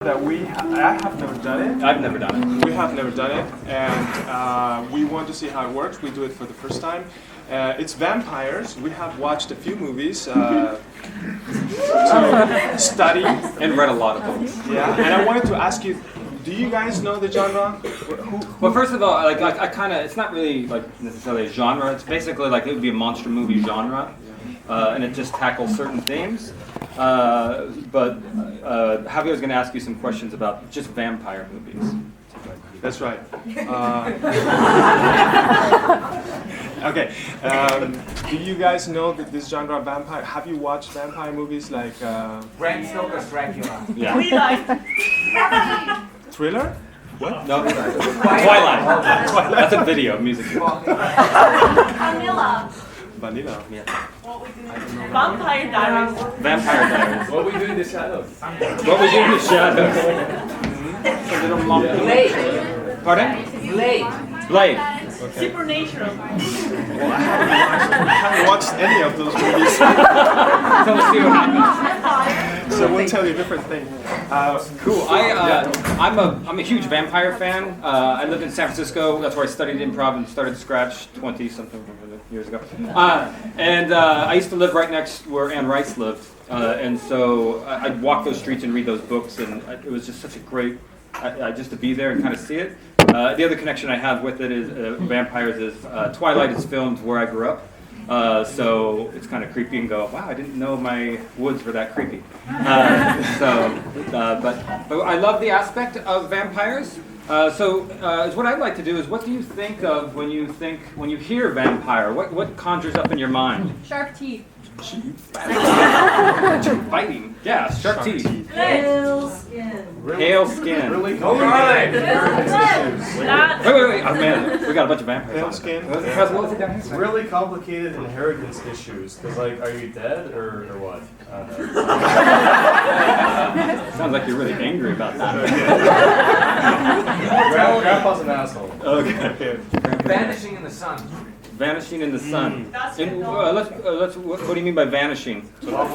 That I have never done it. I've never done it. We have never done it, and we want to see how it works. We do it for the first time. It's vampires. We have watched a few movies to study And read a lot of books. Yeah, and I wanted to ask you, do you guys know the genre? Well, first of all, I kind of, it's not really like necessarily a genre. It's basically like it would be a monster movie genre, and it just tackles certain themes. But Javier's going to ask you some questions about just vampire movies. That's right. Okay. Do you guys know that this genre of vampire? Have you watched vampire movies like Bram Stoker's Dracula? Yeah. Thriller? What? No. Twilight. That's a video music. Avila. Vanilla. Yeah. Vampire Diaries. Vampire Diaries. What we do in the shadows? What we do in the shadows. A little monkey. Blade. Pardon? Blade. Blade. Okay. Supernatural. Well, I haven't watched any of those movies, So let's see what happens. so we'll tell you a different thing. Cool. I'm a huge vampire fan. I lived in San Francisco. That's where I studied improv and started Scratch 20-something years ago. And I used to live right next where Anne Rice lived. And so I'd walk those streets and read those books, and it was just such a great, just to be there and kind of see it. The other connection I have with it is vampires is Twilight is filmed where I grew up. So it's kind of creepy and go, wow, I didn't know my woods were that creepy. But I love the aspect of vampires. So what I'd like to do is, what do you think of when you hear vampire? What conjures up in your mind? Shark teeth. Biting. Yeah, shark teeth. Pale skin. Pale skin. Really Wait. Oh man, we got a bunch of vampires. Pale on. skin. What was it down here? Really complicated inheritance issues. Because, like, are you dead or what? Sounds like you're really angry about that. Grandpa's an asshole. Okay. Vanishing in the sun. Vanishing in the sun. That's And, good. what do you mean by vanishing? Well,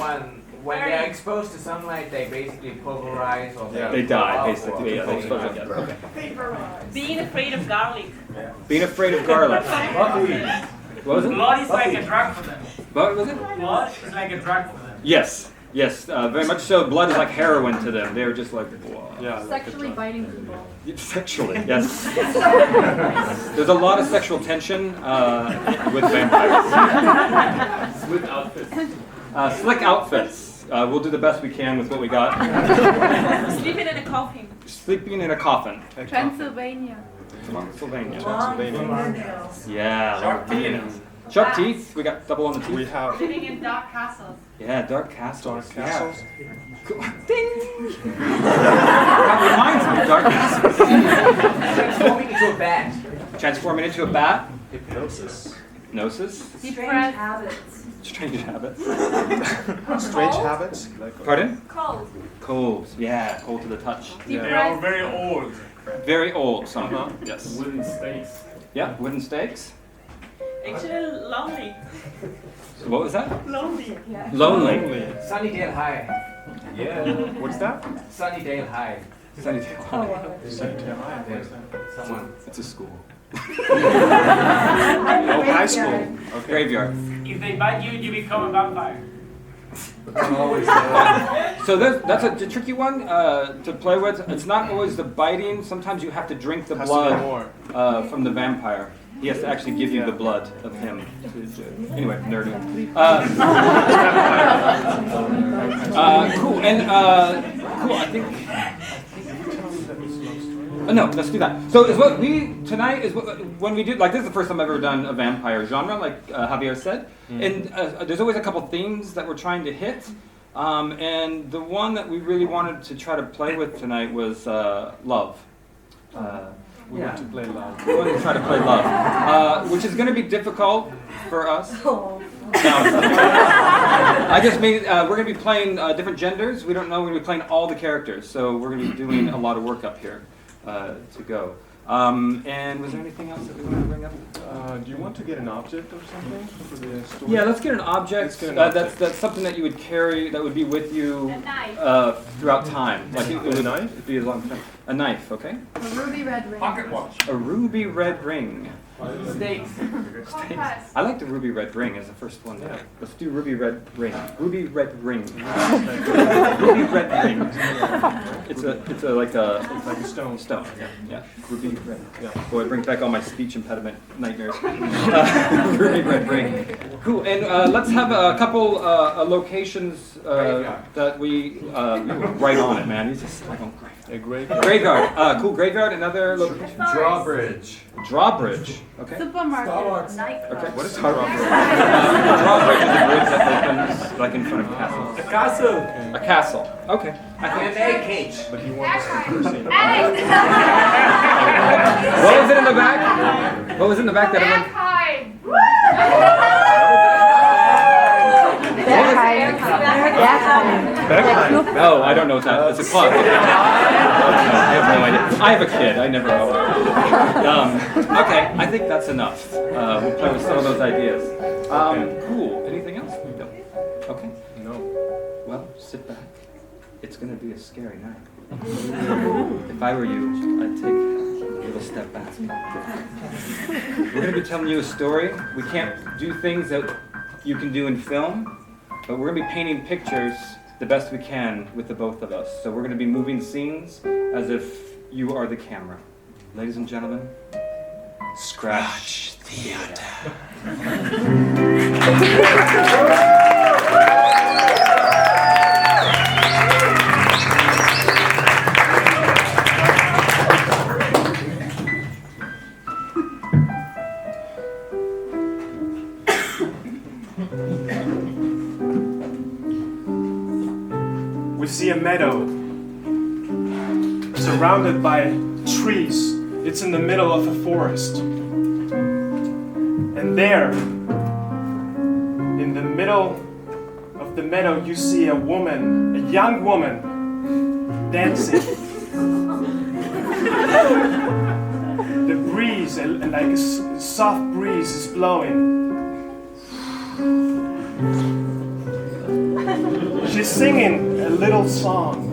when they're exposed to sunlight, they basically pulverize or They die, basically. Yeah, they expose it. Okay. Being afraid of garlic. Being afraid of garlic. What was it? Blood is like a drug for them. What was it? Blood is like a drug for them. Yes. Yes, very much so. Blood is like heroin to them. They're just like, whoa. Yeah. Sexually biting people. Sexually, yes. There's a lot of sexual tension with vampires. With outfits. Slick outfits. We'll do the best we can with what we got. Sleeping in a coffin. Sleeping in a coffin. Transylvania. Transylvania. Transylvania. Yeah. Sharp teeth. Sharp teeth. We got double on the We teeth. have Living in dark castles. Yeah, dark castles. dark castles. Yeah. Ding. That reminds me of dark castles. Transforming into a bat. Transforming into a bat. Hypnosis. Gnosis. Strange habits. Strange habits. Strange habits. Like, Pardon? Cold. Cold. Yeah, cold to the touch. Yeah. They are very old. Very old somehow. Yes. Wooden stakes. Yeah, wooden stakes. Actually lonely. What was that? Lonely. Lonely. Sunnydale High. Yeah. What's that? Sunnydale High. Sunnydale. Sanitary High. What's that? Someone. It's a school. Oh, high school. Okay. Graveyard. If they bite you, you become a vampire. But then always So that's a tricky one to play with. It's not always the biting. Sometimes you have to drink the Has to be blood more. from the vampire. He has to actually give you the blood of him. Anyway, nerdy. Cool. And cool. I think. No, let's do that. So is what we tonight is when we do, like, this is the first time I've ever done a vampire genre, like Javier said. And there's always a couple themes that we're trying to hit. And the one that we really wanted to try to play with tonight was love. We want to play love. We wanted to try to play love, which is going to be difficult for us. No, I just mean we're going to be playing different genders. We don't know we're going to be playing all the characters, so we're going to be doing a lot of work up here to go. And was there anything else that we wanted to bring up? Do you want to get an object or something for the story? Yeah, let's get an object. Let's get an object. That's something that you would carry, that would be with you A knife. throughout time. Like it would knife? it'd be a long time. A knife, okay? A ruby red ring. Pocket watch. A ruby red ring. Steaks. Compass. I like the ruby red ring as the first one. Yeah. Let's do ruby red ring. Ruby red ring. Ruby red ring. It's a like a stone. Stone. Yeah. Ruby red. Yeah. Boy, it brings back all my speech impediment nightmares. Ruby red ring. Cool. And let's have a couple locations that we right on it, man. He's just like on A great. graveyard. Cool. Graveyard. Another location. Drawbridge. Drawbridge. Okay. Supermarket. Nightclub. Okay. What is drawbridge? Drawbridge is a bridge that opens like in front of castles. A castle. A castle. Okay. I And think. an egg cage. But you want us to proceed. What was it in the back? What was in the back that everyone? No, I don't know what that is. It's a club. I have no idea. I have a kid. I never know. Okay, I think that's enough. We'll play with some of those ideas. Cool. Anything else? No. Okay. No. Well, sit back. It's going to be a scary night. If I were you, I'd take a little step back. We're going to be telling you a story. We can't do things that you can do in film, but we're going to be painting pictures the best we can with the both of us. So we're going to be moving scenes as if you are the camera. Ladies and gentlemen, Scratch Theater. We see a meadow surrounded by trees. It's in the middle of a forest. And there, in the middle of the meadow, you see a woman, a young woman, dancing. The breeze, like a soft breeze, is blowing. She's singing a little song.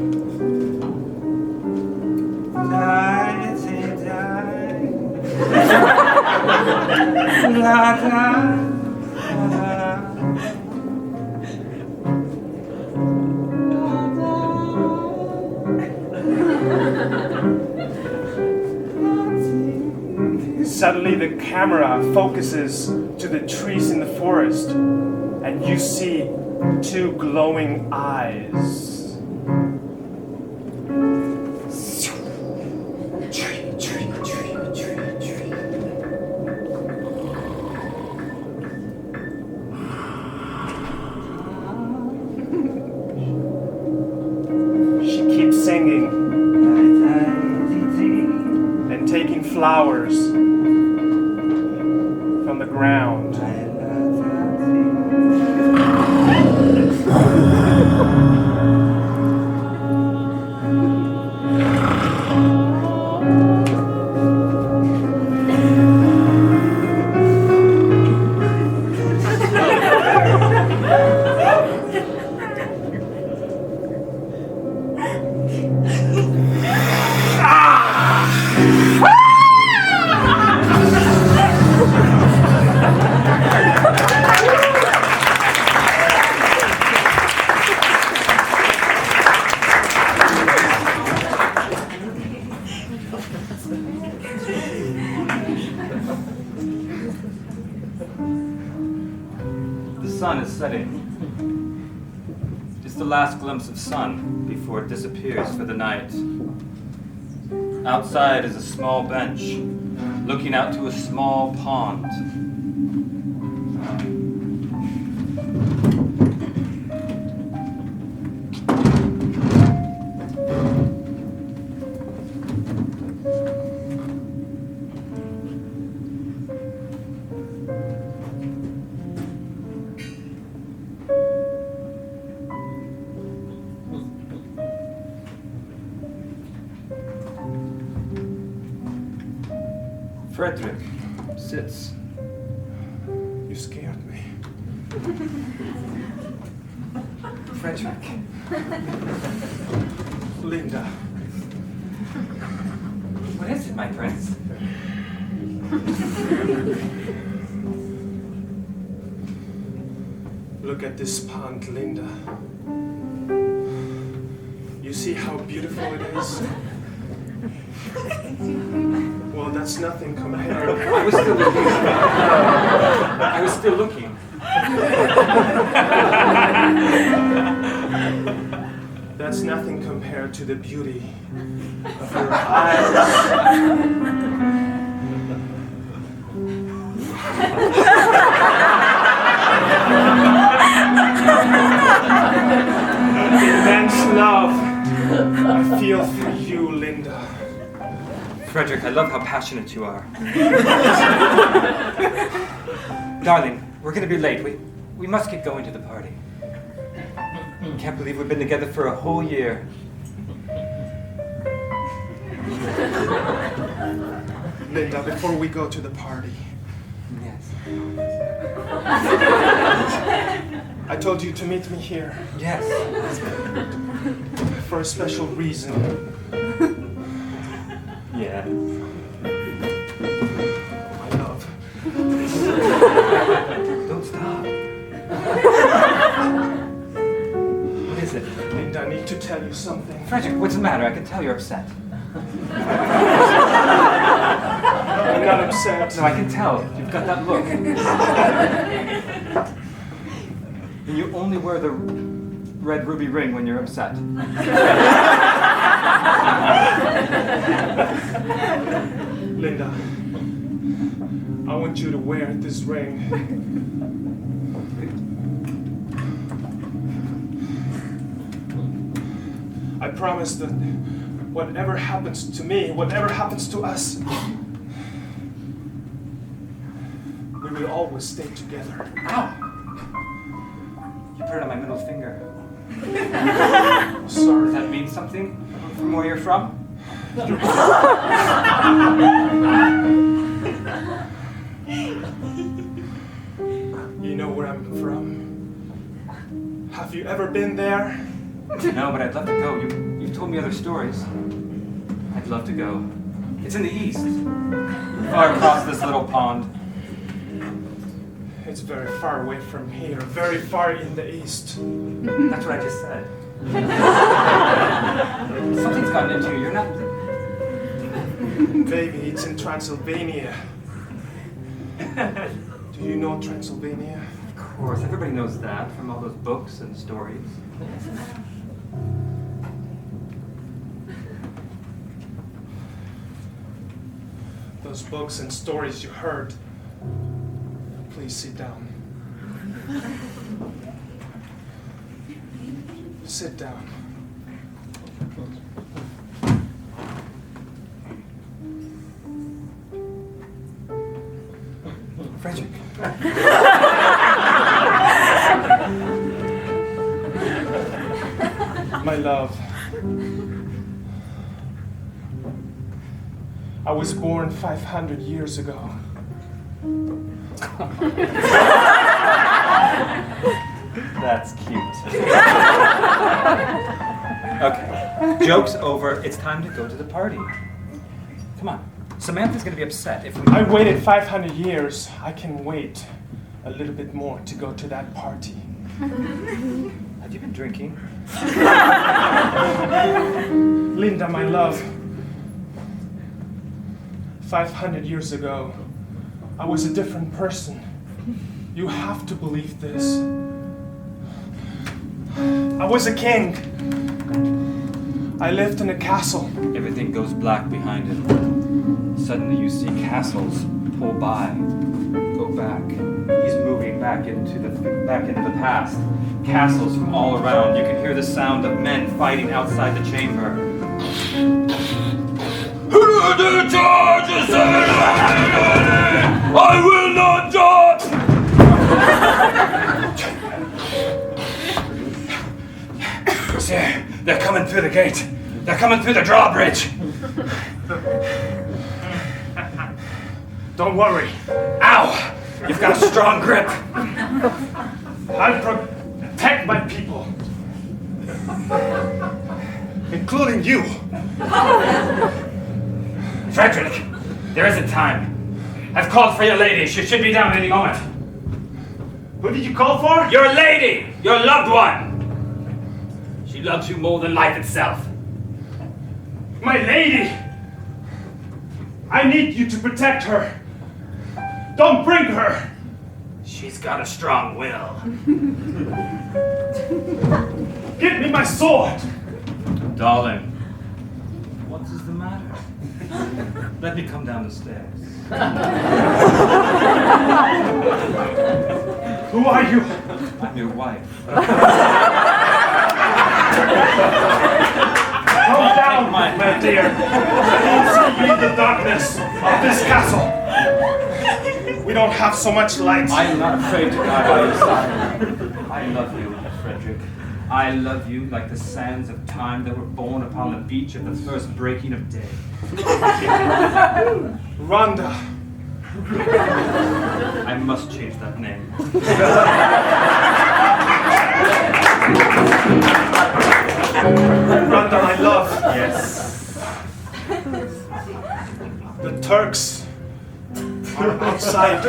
Suddenly the camera focuses to the trees in the forest, and you see two glowing eyes. She keeps singing and taking flowers from the ground. The sun is setting. Just the last glimpse of sun before it disappears for the night. Outside is a small bench, looking out to a small pond. Frederick sits. You scared me. Frederick. Linda. What is it, my prince? Look at this pond, Linda. You see how beautiful it is? Well, that's nothing compared. I was still looking. I was still looking. That's nothing compared to the beauty of your eyes. The immense love I feel for you, Linda. Frederick, I love how passionate you are. Darling, we're going to be late. We must get going to the party. Can't believe we've been together for a whole year. Linda, before we go to the party, Yes. I told you to meet me here Yes. for a special reason. Yeah. My love. Don't stop. What is it? Linda, I need to tell you something. Frederick, what's the matter? I can tell you're upset. I'm not upset. No, I can tell. You've got that look. And you only wear the red ruby ring when you're upset. Linda, I want you to wear this ring. I promise that whatever happens to me, whatever happens to us, we will always stay together. Ow! You put it on my middle finger. Sorry. Does that mean something from where you're from? You know where I'm from? Have you ever been there? No, but I'd love to go. You've told me other stories. I'd love to go. It's in the east. Far across this little pond. It's very far away from here, very far in the east. That's what I just said. Something's gotten into you. You're not... Baby, it's in Transylvania. Do you know Transylvania? Of course, everybody knows that from all those books and stories. Those books and stories you heard. Please sit down. Sit down. Frederick. My love, I was born 500 years ago. That's cute. Okay, joke's over. It's time to go to the party. Come on. Samantha's gonna be upset if we... I waited 500 years. I can wait a little bit more to go to that party. Have you been drinking? Linda, my love, 500 years ago, I was a different person. You have to believe this. I was a king. I lived in a castle. Everything goes black behind him. Suddenly you see castles pull by, go back. He's moving back into the past. Castles from all around. You can hear the sound of men fighting outside the chamber. I will not die! They're coming through the gate. They're coming through the drawbridge. Don't worry. Ow! You've got a strong grip. I'll protect my people. Including you. Frederick, there isn't time. I've called for your lady. She should be down any moment. Who did you call for? Your lady! Your loved one! She loves you more than life itself. My lady! I need you to protect her. Don't bring her. She's got a strong will. Give me my sword. Darling, what is the matter? Let me come down the stairs. Who are you? I'm your wife. Calm down, my dear. Don't see me in the darkness of this castle. We don't have so much light. I am not afraid to die by your side. I love you, Frederick. I love you like the sands of time that were born upon the beach at the first breaking of day. Rhonda. I must change that name. Rhonda, my love. Yes. The Turks are outside.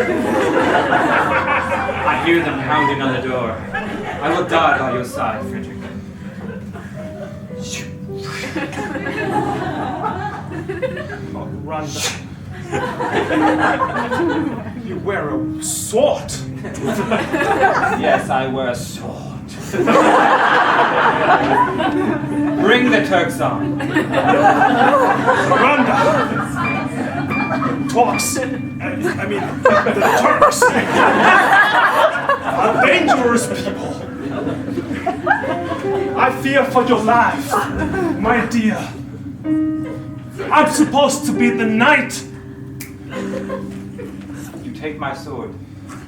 I hear them pounding on the door. I will die by your side, Frederick. Oh, Rhonda. You wear a sword. Yes, I wear a sword. Bring the Turks on. Rhonda. Talks. I mean, the Turks are dangerous people. I fear for your life, my dear. I'm supposed to be the knight. You take my sword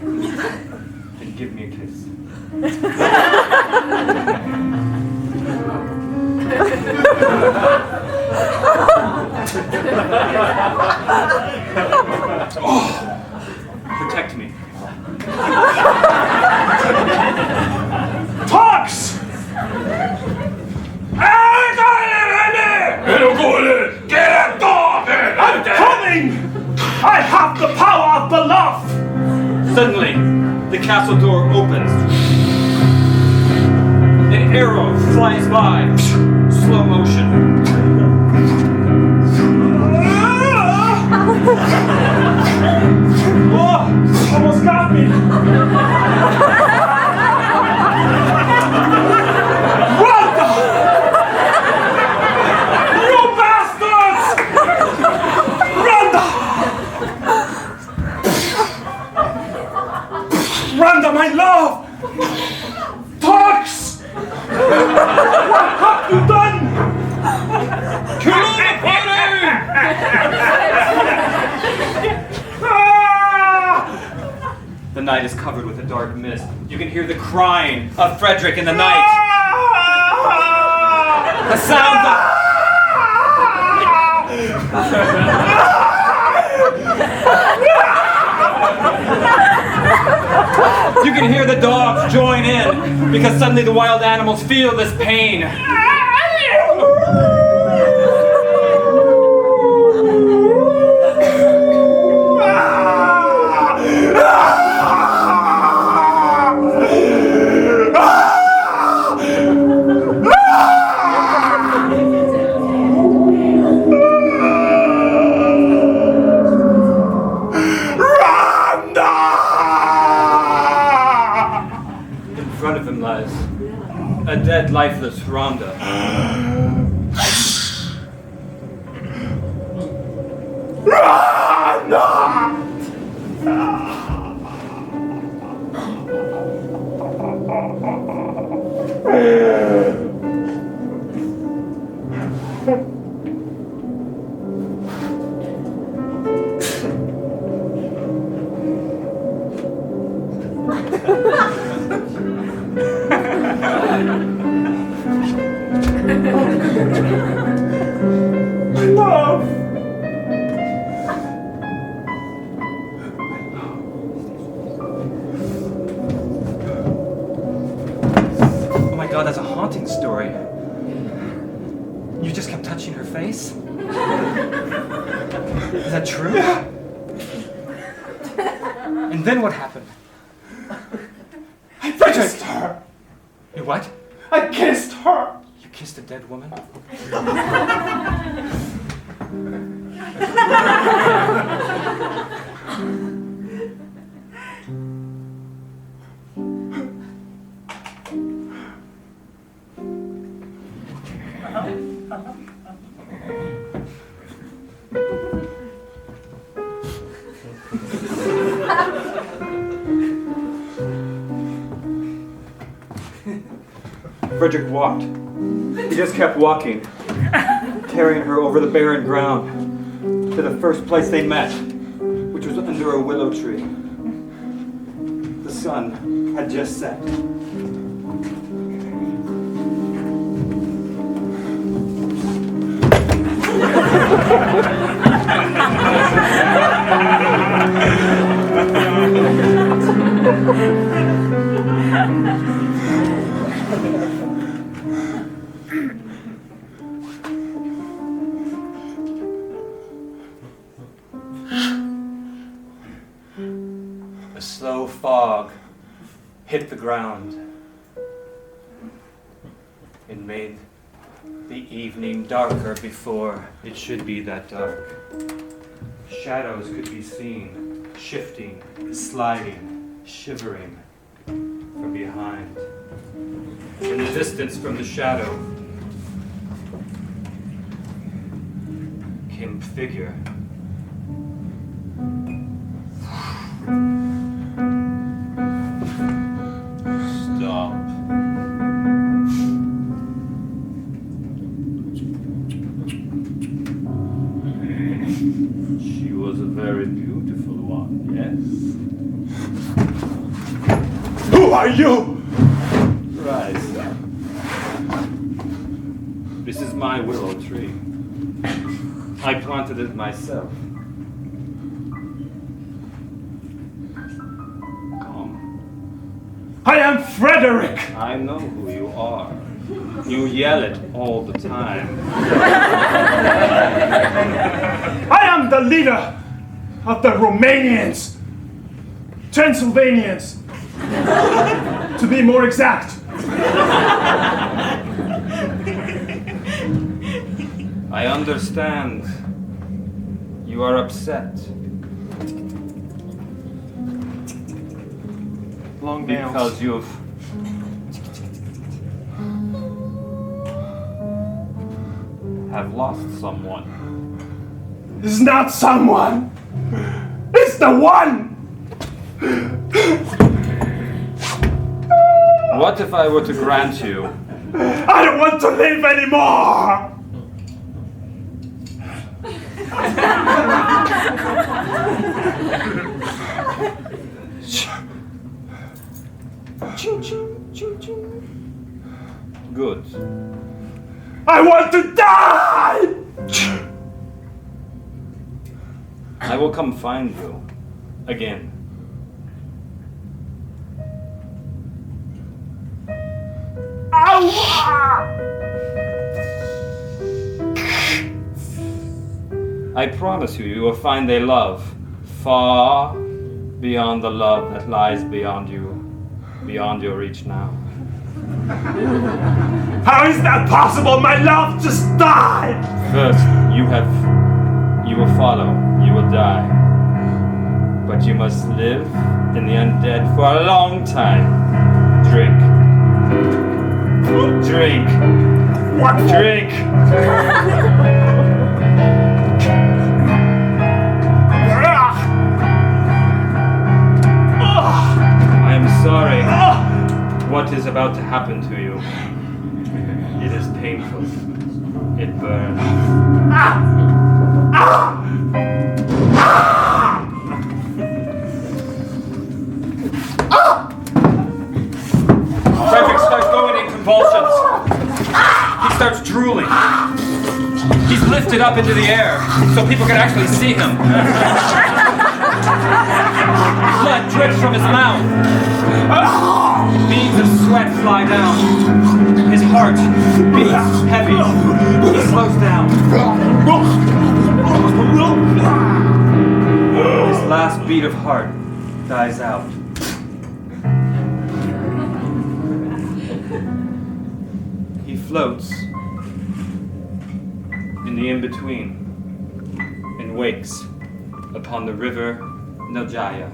and give me a kiss. Protect me. Talks! I'm coming! I have the power of the love! Suddenly, the castle door opens. An arrow flies by, slow motion. Oh, almost got me! Rhonda! You bastards! Rhonda! Rhonda, my love! Turks! What have you done? Kill the party! The night is covered with a dark mist. You can hear the crying of Frederick in the night. The sounds of... You can hear the dogs join in because suddenly the wild animals feel this pain. A dead, lifeless Rhonda. My love! God, that's a haunting story. You just kept touching her face? Is that true? Yeah. And then what happened? I kissed her. You what? I kissed her. You kissed a dead woman? Frederick walked. He just kept walking, carrying her over the barren ground to the first place they met, which was under a willow tree. The sun had just set. A slow fog hit the ground. It made the evening darker before it should be that dark. Shadows could be seen, shifting, sliding, shivering from behind. In the distance from the shadow came a figure. Stop. She was a very beautiful one, yes? Who are you? Rise up. This is my willow tree. I planted it myself. I am Frederick. I know who you are. You yell it all the time. I am the leader of the Romanians, Transylvanians, to be more exact. I understand. You are upset. Long nails. Because you've have lost someone. It's not someone. It's the one. What if I were to grant you? I don't want to live anymore. Good. I want to die. I will come find you again. I promise you, you will find a love far beyond the love that lies beyond you, beyond your reach now. How is that possible? My love just died. First, you will follow, you will die. But you must live in the undead for a long time. Drink. Drink. What? Drink. I am sorry. What is about to happen to you? It is painful. It burns. Frederick starts going in convulsions. He starts drooling. He's lifted up into the air so people can actually see him. Blood drips from his mouth. Beads of sweat fly down. heart beats heavy. He slows down. His last beat of heart dies out. He floats in the in-between and wakes upon the river Najaya.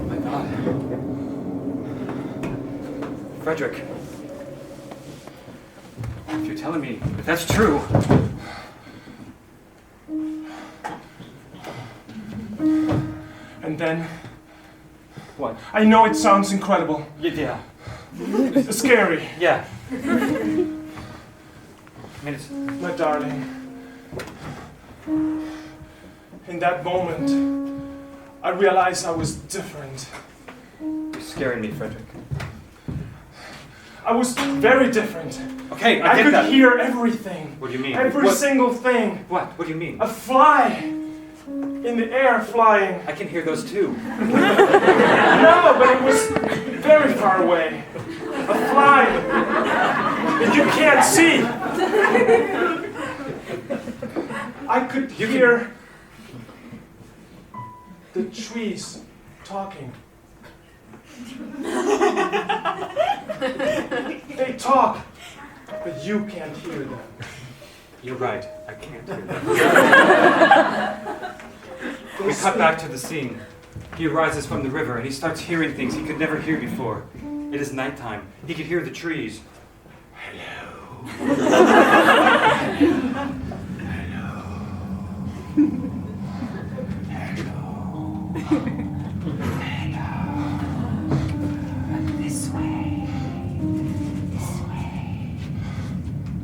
My God. Frederick, if you're telling me if that's true, And then, what? I know it sounds incredible, Yeah. scary, Yeah. I mean, it's... my darling. In that moment, I realized I was different. You're scaring me, Frederick. I was very different. Okay, I I get could that. hear everything. What do you mean? Every What? single thing. What? What do you mean? A fly in the air flying. I can hear those too. No, but it was very far away. A fly that you can't see. I could hear the trees talking. They talk, but you can't hear them. You're right. I can't hear them. We cut back to the scene. He arises from the river and he starts hearing things he could never hear before. It is nighttime. He could hear the trees. This way. This way.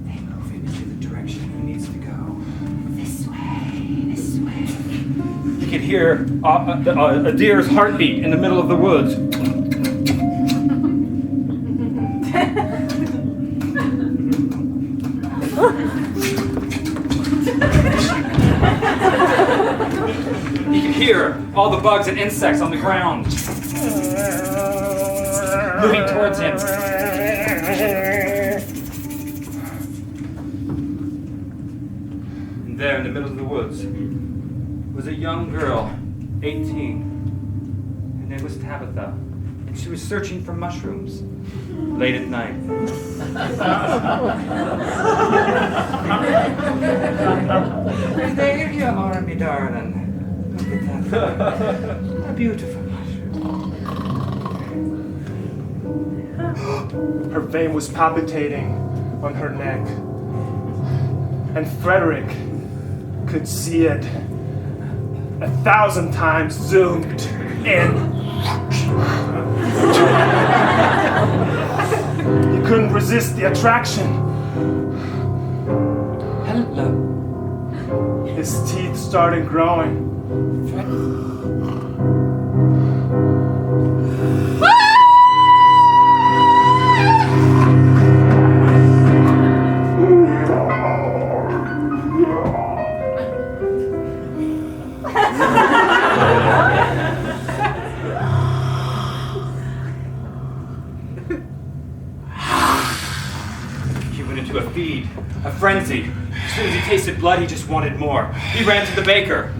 They move him into the direction he needs to go. This way. This way. He could hear a deer's heartbeat in the middle of the woods. He could hear all the bugs and insects on the ground moving towards him. And there in the middle of the woods was a young girl, 18. Her name was Tabitha, and she was searching for mushrooms late at night. There you are, me darling. Look at that. A beautiful mushroom. Her vein was palpitating on her neck. And Frederick could see it 1,000 times zoomed in. He couldn't resist the attraction. Hello. His teeth started growing. He went into a feed, a frenzy. As soon as he tasted blood, he just wanted more. He ran to the baker.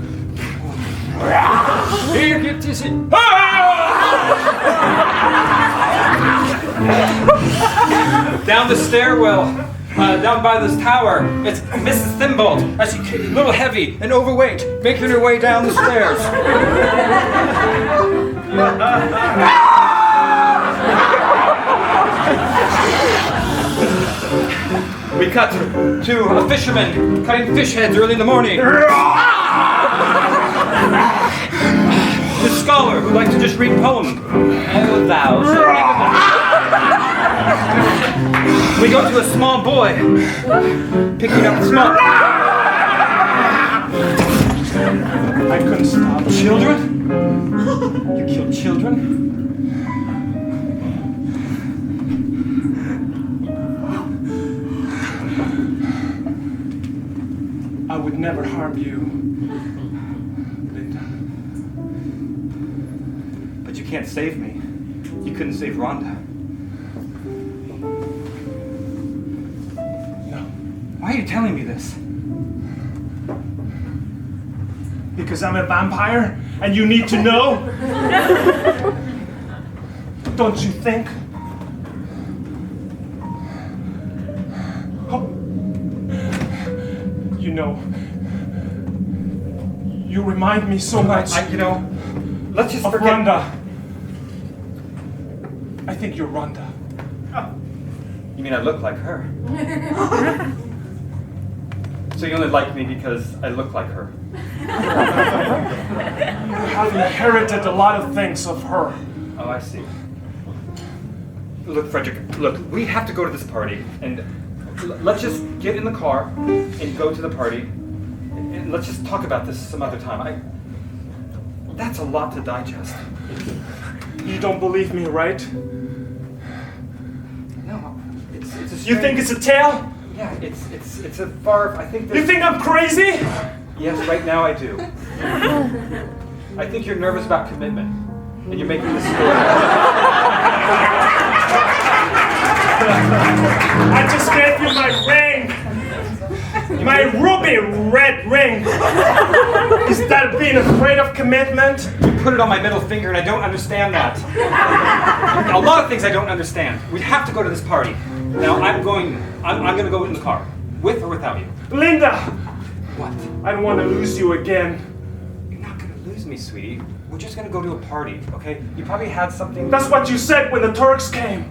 Here, get this in. Down the stairwell, down by this tower, it's Mrs. Thimble, as she a little heavy and overweight, making her way down the stairs. We cut to a fisherman cutting fish heads early in the morning. The scholar who likes to just read poems. Oh, thou. We go to a small boy picking up smoke. I couldn't stop. Children? You killed children? I would never harm you, Linda. But you can't save me. You couldn't save Rhonda. No. Why are you telling me this? Because I'm a vampire and you need to know? Don't you think? Oh. You know, you remind me so much Let's just of forget. Rhonda. I think you're Rhonda. You mean I look like her? So you only like me because I look like her? You have inherited a lot of things of her. Oh, I see. Look, Frederick, look, we have to go to this party, and let's just get in the car and go to the party, and let's just talk about this some other time. That's a lot to digest. You don't believe me, right? No, it's a You think it's a tale? Yeah, it's a far. I think. You think I'm crazy? Yes, right now I do. I think you're nervous about commitment, and you're making this story. I just gave you my ring. My ruby red ring. Is that being afraid of commitment? You put it on my middle finger, and I don't understand that. A lot of things I don't understand. We have to go to this party. Now I'm going to go in the car, with or without you. Linda! What? I don't want to lose you again. You're not going to lose me, sweetie. We're just going to go to a party, okay? You probably had something. That's what you said when the Turks came.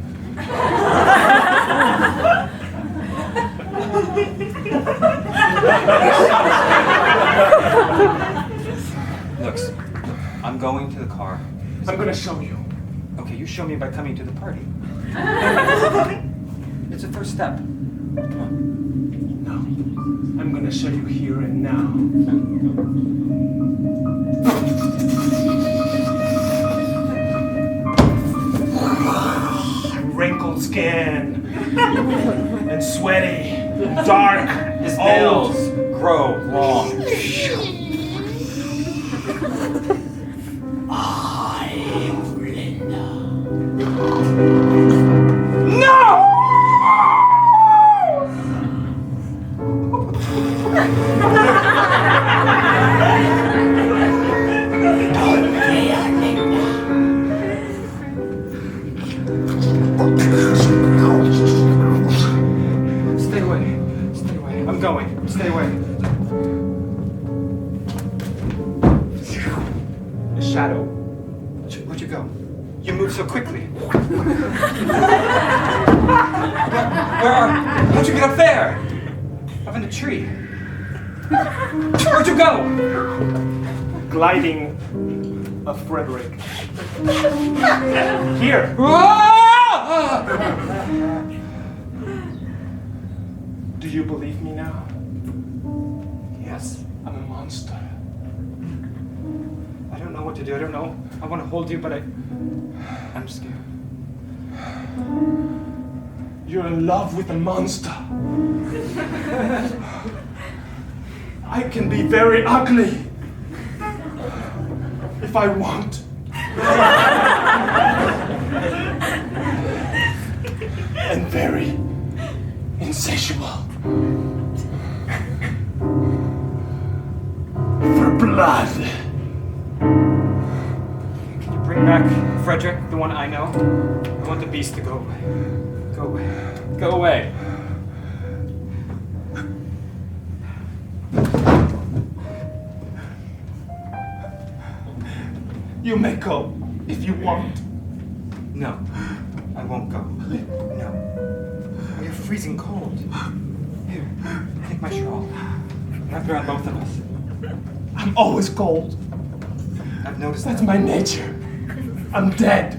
Look, I'm going to the car. I'm gonna show you. Okay, you show me by coming to the party. It's a first step. No. I'm gonna show you here and now. Wrinkled skin. And sweaty. Dark. His old. nails grow long. Stay away. Stay away. I'm going. Stay away. A shadow. Where'd you go? You move so quickly. How'd you get up there? Up in the tree. Where'd you go? Gliding of Frederick. Here. Do you believe me now? Yes. I'm a monster. I don't know what to do. I don't know. I want to hold you, but I'm scared. You're in love with a monster. I can be very ugly if I want. And very insatiable. For blood. Can you bring back Frederick, the one I know? I want the beast to go away. Go away. Go away. You may go if you want. No, I won't go. No. You're freezing cold. Here, take my shawl. Wrap it around both of us. I'm always cold. I've noticed That's that. my nature. I'm dead.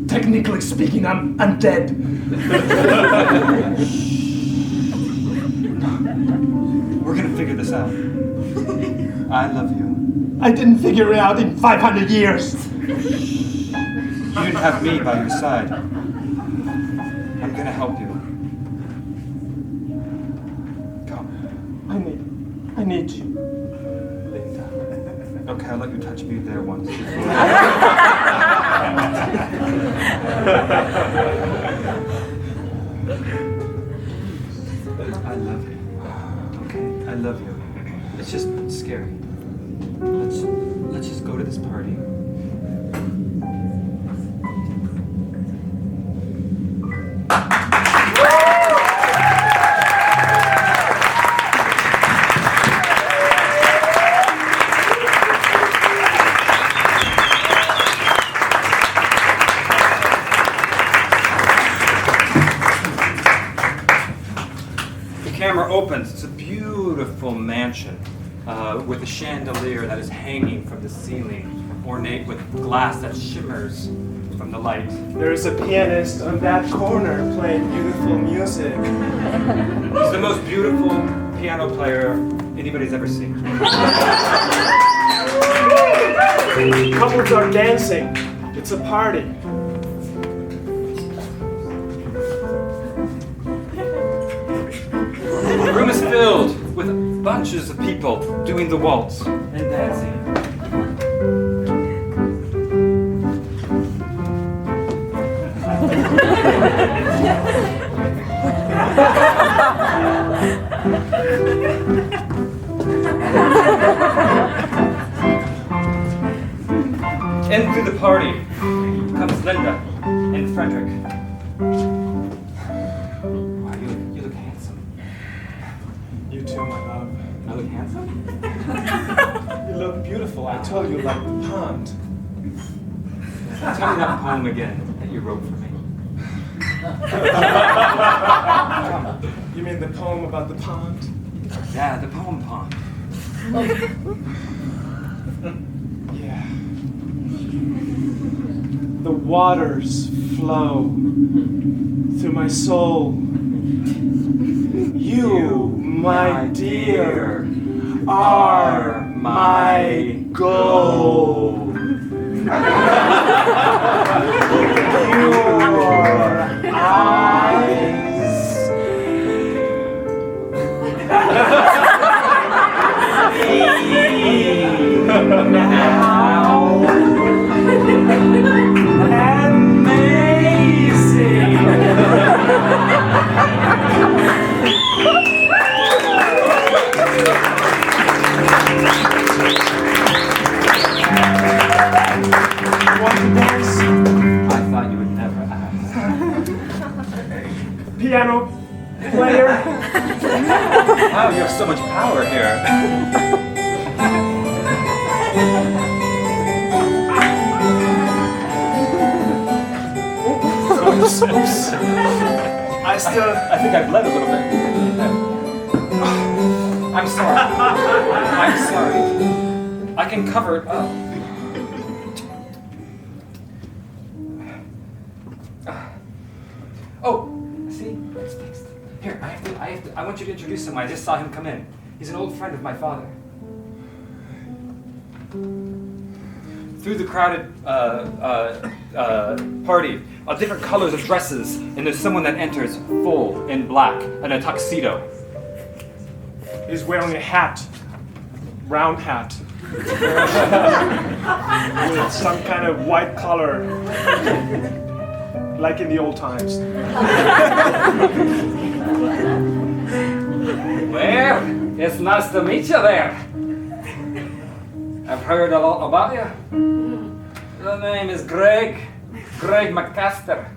Technically speaking, I'm dead. We're gonna figure this out. I love you. I didn't figure it out in 500 years. You didn't have me by your side. I'm gonna help you. Okay, I'll let you touch me there once. I love you. Okay, I love you. It's just scary. Let's just go to this party. The camera opens. It's a beautiful mansion with a chandelier that is hanging from the ceiling, ornate with glass that shimmers from the light. There's a pianist on that corner playing beautiful music. He's the most beautiful piano player anybody's ever seen. Couples are dancing. It's a party. The room is filled with bunches of people doing the waltz and dancing. In through the party comes Linda and Frederick. Wow, you look handsome. You too, my love. I look handsome? You look beautiful. I told you, like the pond. Tell me that poem again that you wrote for me. You mean the poem about the pond? Yeah, the poem pond. Yeah. The waters flow through my soul. You, my dear, are my goal. Your eyes now amazing. Want to dance? I thought you would never ask. Piano player? Wow, you have so much power here. Oops. I think I bled a little bit. I'm sorry. I'm sorry. I can cover it up. Oh, see? It's fixed. Here, I want you to introduce him. I just saw him come in. He's an old friend of my father. Through the crowded party, different colors of dresses, and there's someone that enters full in black and a tuxedo. He's wearing a hat. Round hat. With some kind of white collar. Like in the old times. Well, it's nice to meet you there. I've heard a lot about you. The name is Greg McCaster.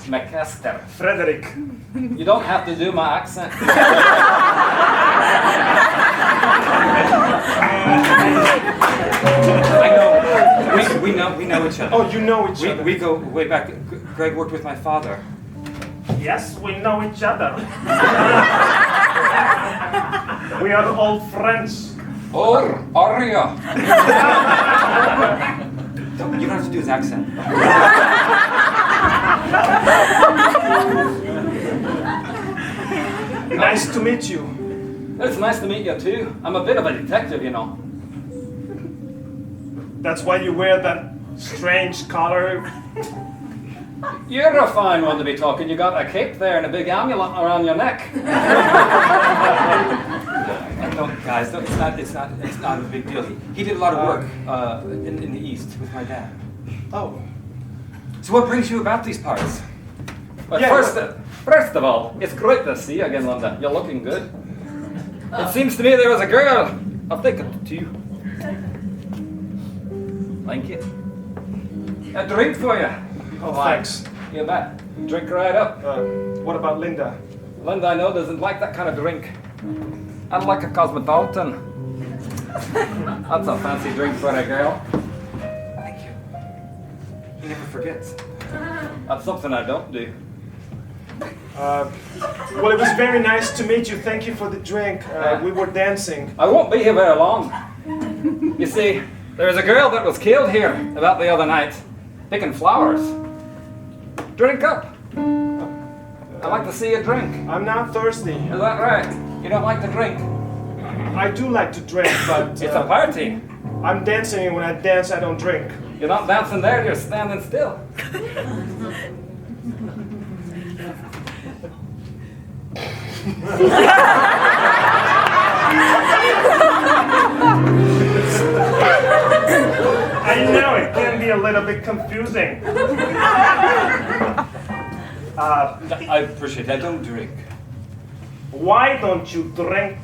McCaster. Frederick. You don't have to do my accent. I know. We know each other. Oh, you know each other. We go way back. Greg worked with my father. Yes, we know each other. We are old friends. Or are you? You don't have to do his accent. Nice to meet you. It's nice to meet you too. I'm a bit of a detective, you know. That's why you wear that strange collar. You're a fine one to be talking. You got a cape there and a big amulet around your neck. guys, don't, it's not a big deal. He did a lot of work in the East with my dad. Oh. So what brings you about these parts? Well, Yeah, first of all, it's great to see you again, Linda. You're looking good. It seems to me there was a girl. I'll take it to you. Thank you. A drink for you. Oh, thanks. You bet. Drink right up. What about Linda? Linda, I know, doesn't like that kind of drink. I'd like a cosmopolitan. That's a fancy drink for a girl. Thank you. He never forgets. That's something I don't do. Well, it was very nice to meet you. Thank you for the drink. We were dancing. I won't be here very long. You see, there was a girl that was killed here about the other night, picking flowers. Drink up. I'd like to see you drink. I'm not thirsty. Is that right? You don't like to drink? I do like to drink, but It's a party. I'm dancing, and when I dance, I don't drink. You're not dancing there, you're standing still. I know it can be a little bit confusing. I appreciate it. I don't drink. Why don't you drink?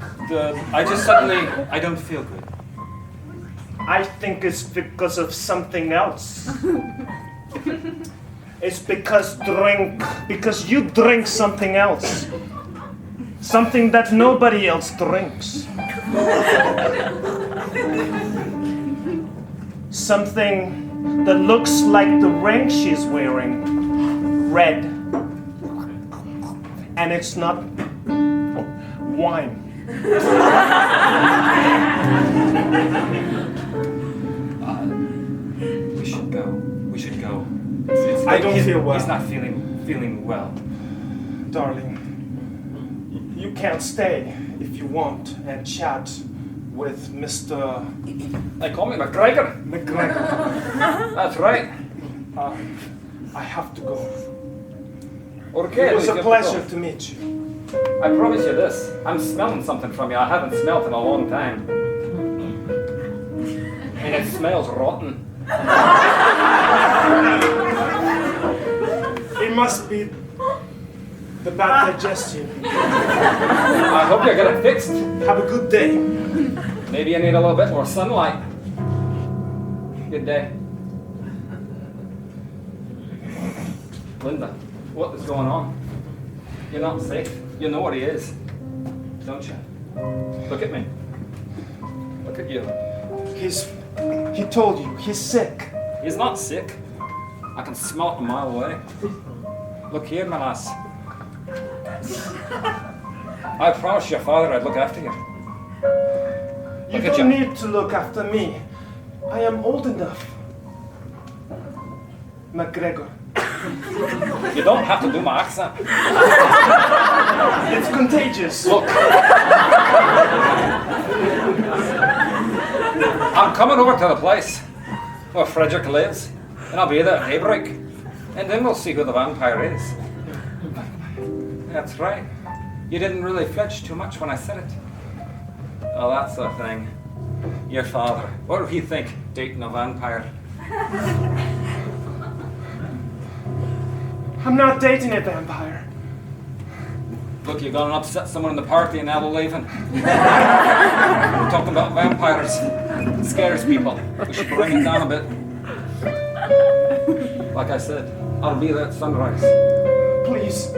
I just suddenly, I don't feel good. I think it's because of something else. It's because you drink something else. Something that nobody else drinks. Something that looks like the ring she's wearing. Red. And it's not wine. We should go. We should go. I don't feel well. He's not feeling well. Darling, you can stay if you want and chat with Mr. They call me McGregor. McGregor. That's right. I have to go. Okay. It was you a have pleasure go. to meet you. I promise you this. I'm smelling something from you I haven't smelled in a long time. And it smells rotten. It must be the bad digestion. I hope you get it fixed. Have a good day. Maybe you need a little bit more sunlight. Good day. Linda, what is going on? You're not safe. You know what he is, don't you? Look at me. Look at you. He told you, he's sick. He's not sick. I can smell it a mile away. Look here, my lass. I promised your father I'd look after you. You Look at don't you. need to look after me. I am old enough. McGregor. You don't have to do my accent. It's contagious. Look. I'm coming over to the place where Frederick lives, and I'll be there at daybreak. And then we'll see who the vampire is. That's right. You didn't really flinch too much when I said it. Oh, that's the thing. Your father. What would he think, dating a vampire? I'm not dating a vampire. Look, you're gonna upset someone in the party and now they're leaving. We're talking about vampires. It scares people. We should bring it down a bit. Like I said, I'll be there at sunrise. Please.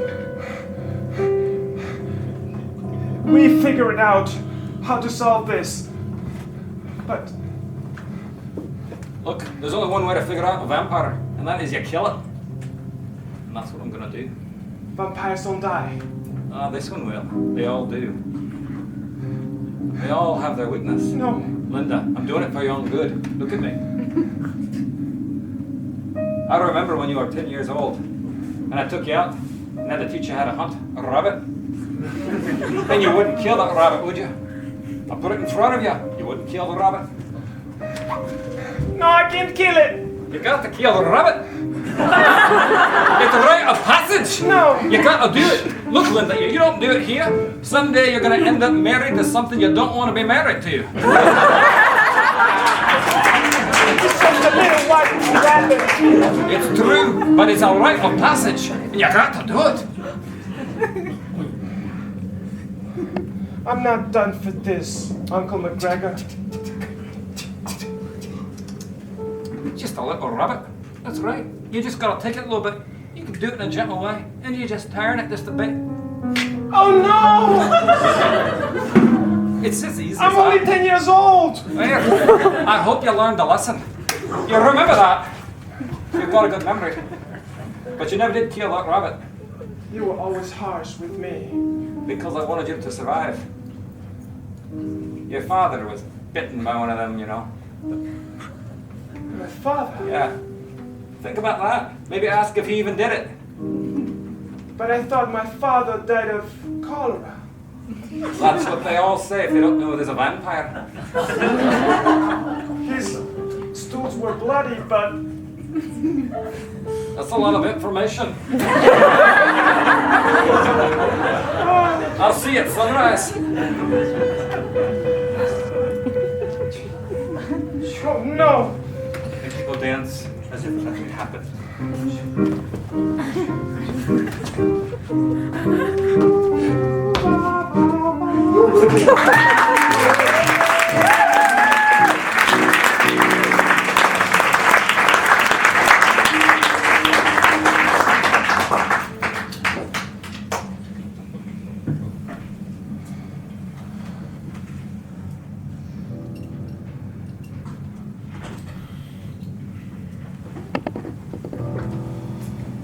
We figured out how to solve this. But Look, there's only one way to figure out a vampire, and that is you kill it. And that's what I'm gonna do. vampires don't die. This one will. They all do. They all have their weakness. No. Linda, I'm doing it for your own good. Look at me. I remember when you were 10 years old, and I took you out, and had to teach you how to hunt a rabbit. And you wouldn't kill that rabbit, would you? I put it in front of you. You wouldn't kill the rabbit. No, I can't kill it. You got to kill the rabbit. It's a rite of passage. No. You gotta do it. Look, Linda, you don't do it here. Someday you're gonna end up married to something you don't want to be married to. It's just a little white rabbit. It's true, but it's a rite of passage. And you got to do it. I'm not done for this, Uncle McGregor. Just a little rabbit. That's right. You just gotta take it a little bit. You can do it in a gentle way. And you just turn it just a bit. Oh no! It's as easy I'm as only that. 10 years old! Here, I hope you learned a lesson. You remember that. You've got a good memory. But you never did kill that rabbit. You were always harsh with me. Because I wanted you to survive. Your father was bitten by one of them, you know. My father? Yeah. Think about that. Maybe ask if he even did it. But I thought my father died of cholera. That's what they all say if they don't know there's a vampire. His stools were bloody, but That's a lot of information. I'll see you at sunrise. oh no! And people dance as if nothing happened.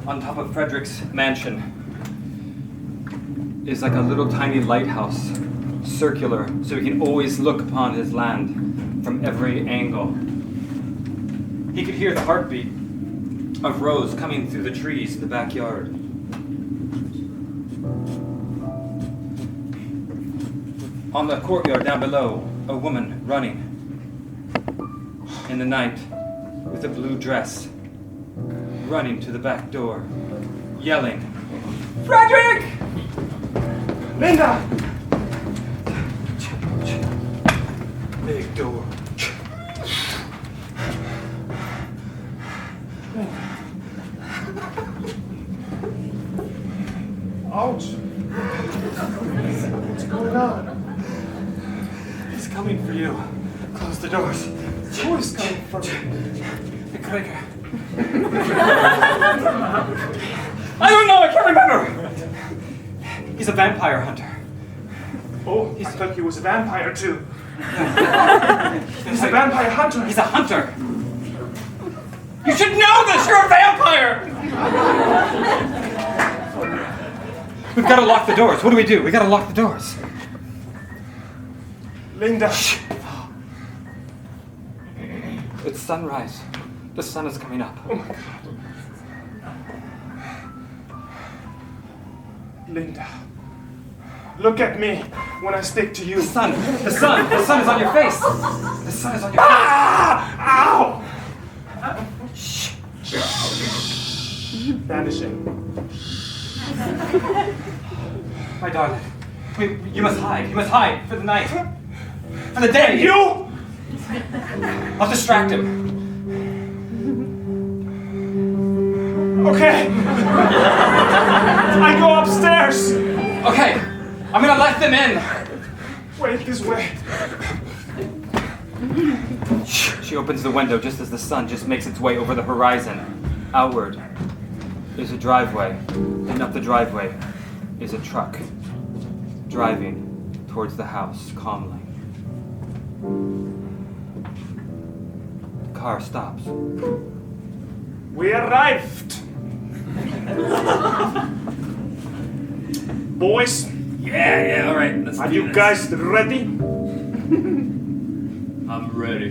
On top of Frederick's mansion is like a little tiny lighthouse, circular, so he can always look upon his land from every angle. He could hear the heartbeat of Rose coming through the trees in the backyard. On the courtyard down below, a woman running in the night with a blue dress, running to the back door, yelling, "Frederick!" Linda! Big door. Ouch! What's going on? He's coming for you. Close the doors. Who is coming for me? The Kraker. I don't know, I can't remember. He's a vampire hunter. Oh, I thought he was a vampire too. He's a vampire hunter. He's a hunter. You should know this, you're a vampire! We've got to lock the doors. What do? We got to lock the doors. Linda. It's sunrise. The sun is coming up. Oh my God. Linda. Look at me when I stick to you. The sun is on your face. The sun is on your face. Ah! Ow! Vanishing. My darling, you must hide. You must hide for the night. For the day. You? I'll distract him. Okay. I go upstairs. Okay, I'm gonna let them in. Wait, this way. She opens the window just as the sun just makes its way over the horizon. Outward is a driveway, and up the driveway is a truck driving towards the house calmly. The car stops. We arrived. Boys, Yeah, all right. Let's are do you this. guys ready? I'm ready.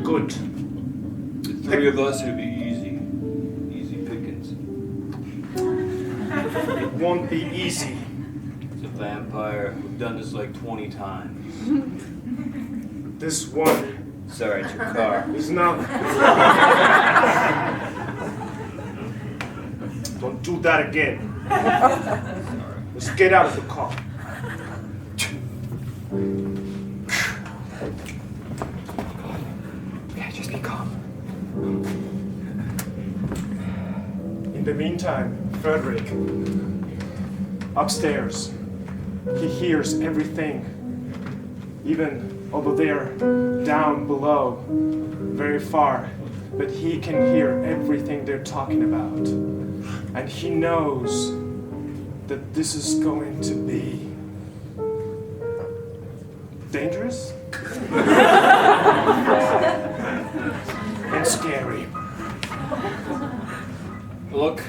Good. The three of us will be easy pickings. It won't be easy. It's a vampire. We've done this like 20 times. This one Sorry, it's your car. It's not. Don't do that again. Let's get out of the car. Yeah, just be calm. In the meantime, Frederick, upstairs, he hears everything, even although they are down below, very far, but he can hear everything they're talking about. And he knows that this is going to be dangerous and scary. Look,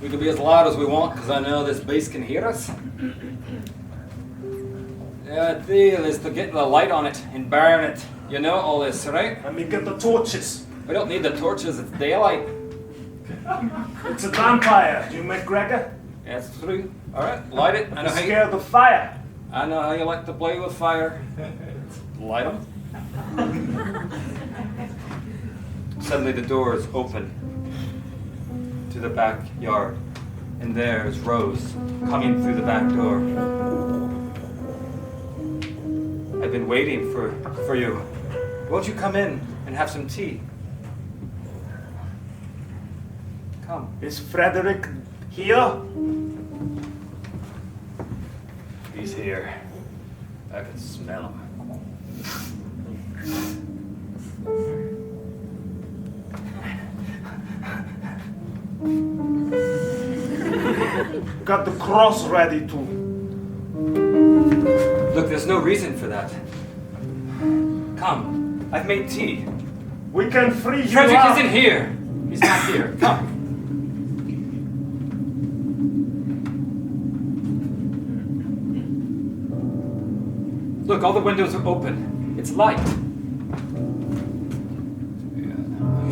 we can be as loud as we want because I know this bass can hear us. The deal is to get the light on it and burn it. You know all this, right? Let me get the torches. We don't need the torches, it's daylight. It's a vampire, you McGregor. Yeah, it's true. Alright, light it. I know how you, Scare the fire. I know how you like to play with fire. Light them. Suddenly the doors open to the backyard, and there's Rose coming through the back door. I've been waiting for you. Won't you come in and have some tea? Come. Is Frederick here? He's here. I can smell him. Got the cross ready to. Look, there's no reason for that. Come. I've made tea. We can free you Frederick up. isn't here. He's not here. Come. Look, all the windows are open. It's light.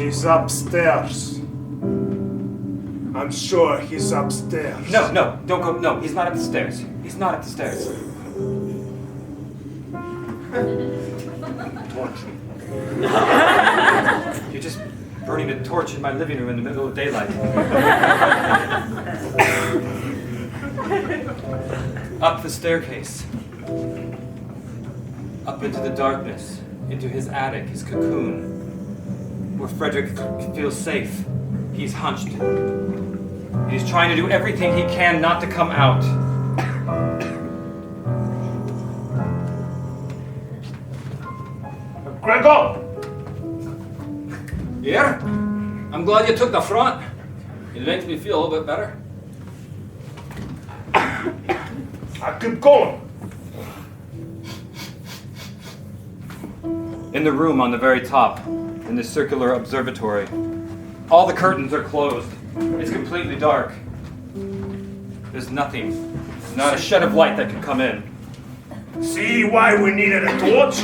He's upstairs. I'm sure he's upstairs. No, don't go. No, he's not at the stairs. He's not at the stairs. Torch. You're just burning a torch in my living room in the middle of daylight. Up the staircase. Up into the darkness. Into his attic, his cocoon. Where Frederick feels safe. He's hunched. He's trying to do everything he can not to come out. Gregor! Here? I'm glad you took the front. It makes me feel a little bit better. I keep going. In the room on the very top, in the circular observatory, all the curtains are closed. It's completely dark. There's nothing, not a shed of light that can come in. See why we needed a torch?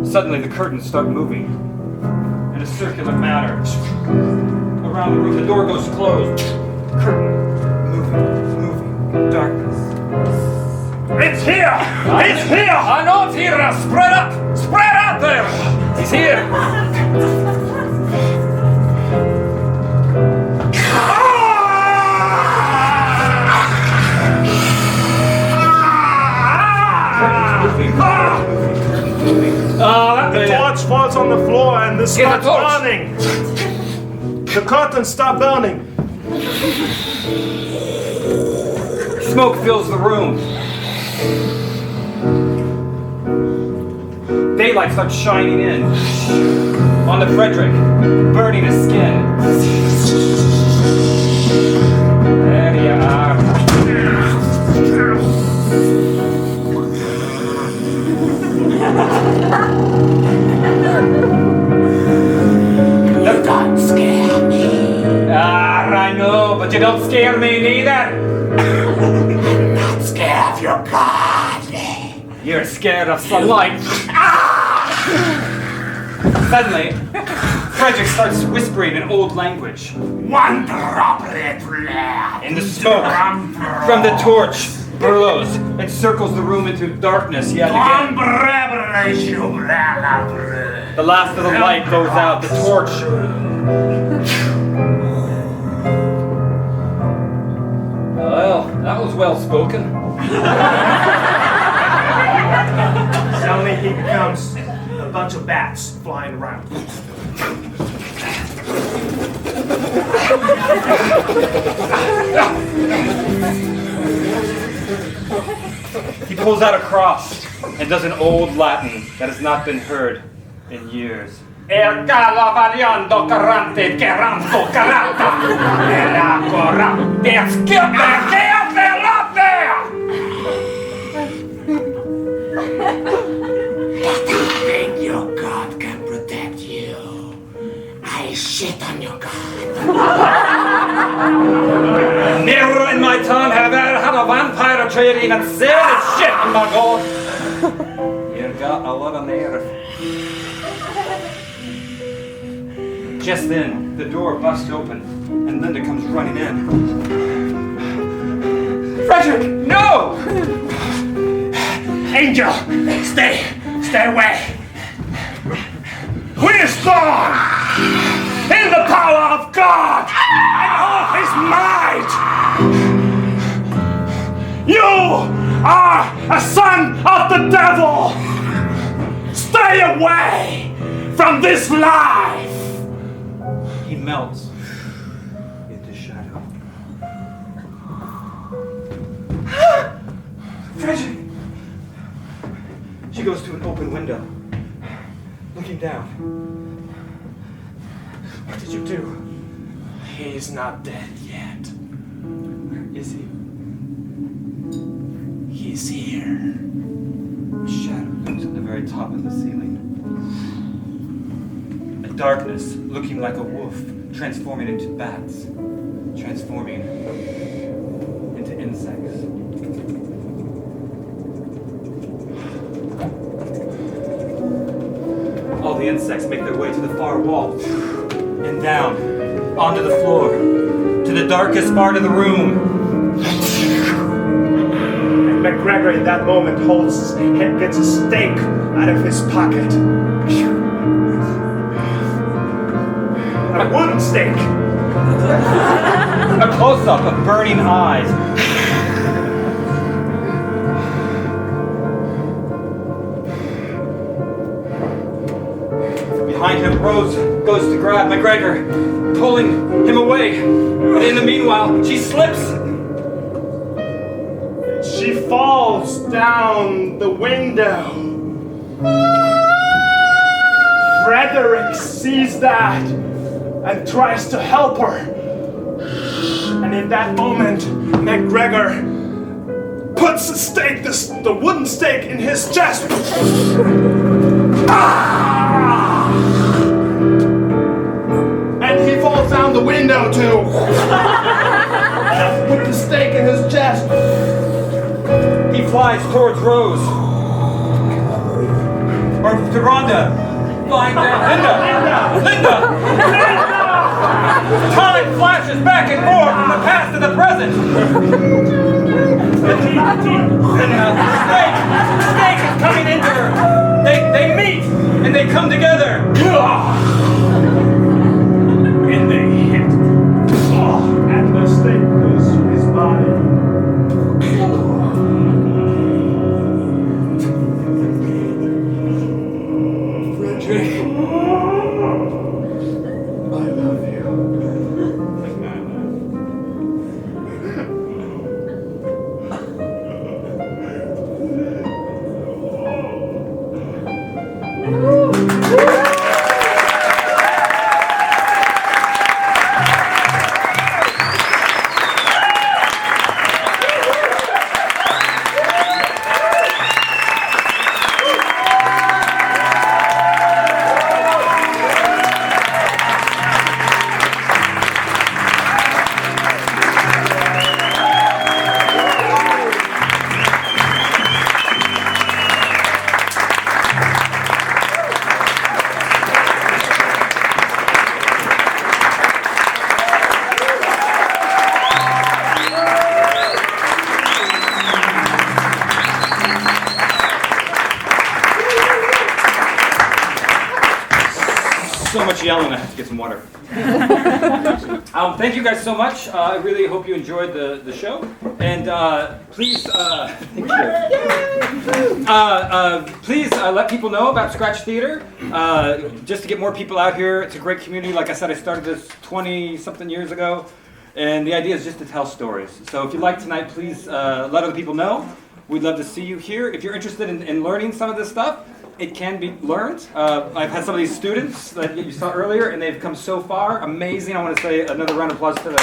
Suddenly the curtains start moving in a circular manner. Around the room, the door goes closed. Curtain moving, darkness. It's here! It's here! I know it's here! Now spread up! Spread out there! He's here! The torch falls on the floor and this Get starts the torch. burning. The curtains stop burning. Smoke fills the room. Daylight starts shining in on the Frederick, burning his skin. There you are. You don't scare me. I know, but you don't scare me neither. I'm not scared of your god. You're scared of sunlight. Suddenly, Frederick starts whispering in old language. One droplet left. In the smoke from the torch burrows and circles the room into darkness yet again. The last of the light goes out, the torch. Well, that was well spoken. Suddenly he becomes a bunch of bats flying around. He pulls out a cross and does an old Latin that has not been heard in years. Er gala variando carante geranto carata. Era cora. There's get there, up there! Think your God can protect you. I shit on your God. Never in my time have I had a vampire trade even said a shit on my God. You got a lot of nerve. Just then, the door busts open, and Linda comes running in. Frederick, no! Angel, stay away. Who is gone? In the power of God and all his might. You are a son of the devil. Stay away from this life. He melts into shadow. Frederick! She goes to an open window, looking down. What did you do? He's not dead yet. Where is he? He's here. A shadow looks at the very top of the ceiling. A darkness looking like a wolf, transforming into bats, transforming into insects. All the insects make their way to the far wall and down onto the floor to the darkest part of the room. And McGregor in that moment gets a stake out of his pocket. A wooden stake. A close-up of burning eyes. Behind him, Rose goes to grab McGregor, pulling him away. And in the meanwhile, she slips. She falls down the window. Frederick sees that and tries to help her. And in that moment, McGregor puts the wooden stake in his chest. And he falls down the window too. Put the stake in his chest. He flies towards Rose. Or to Rhonda. Flying down. Linda! Time flashes back and forth from the past to the present. The snake is coming into her. They meet and they come together. And they hit. And the stake goes through his body. Frederick, I love you. so much yelling, I have to get some water. Thank you guys so much. I really hope you enjoyed the show. And please, thank you. Please let people know about Scratch Theater, just to get more people out here. It's a great community. Like I said, I started this 20-something years ago. And the idea is just to tell stories. So if you like tonight, please let other people know. We'd love to see you here. If you're interested in learning some of this stuff, it can be learned. I've had some of these students that you saw earlier, and they've come so far. Amazing. I want to say another round of applause to them.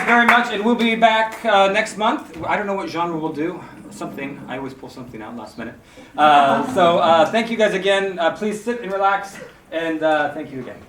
Very much, and we'll be back next month. I don't know what genre we'll do. Something. I always pull something out last minute. So thank you guys again. Please sit and relax, and thank you again.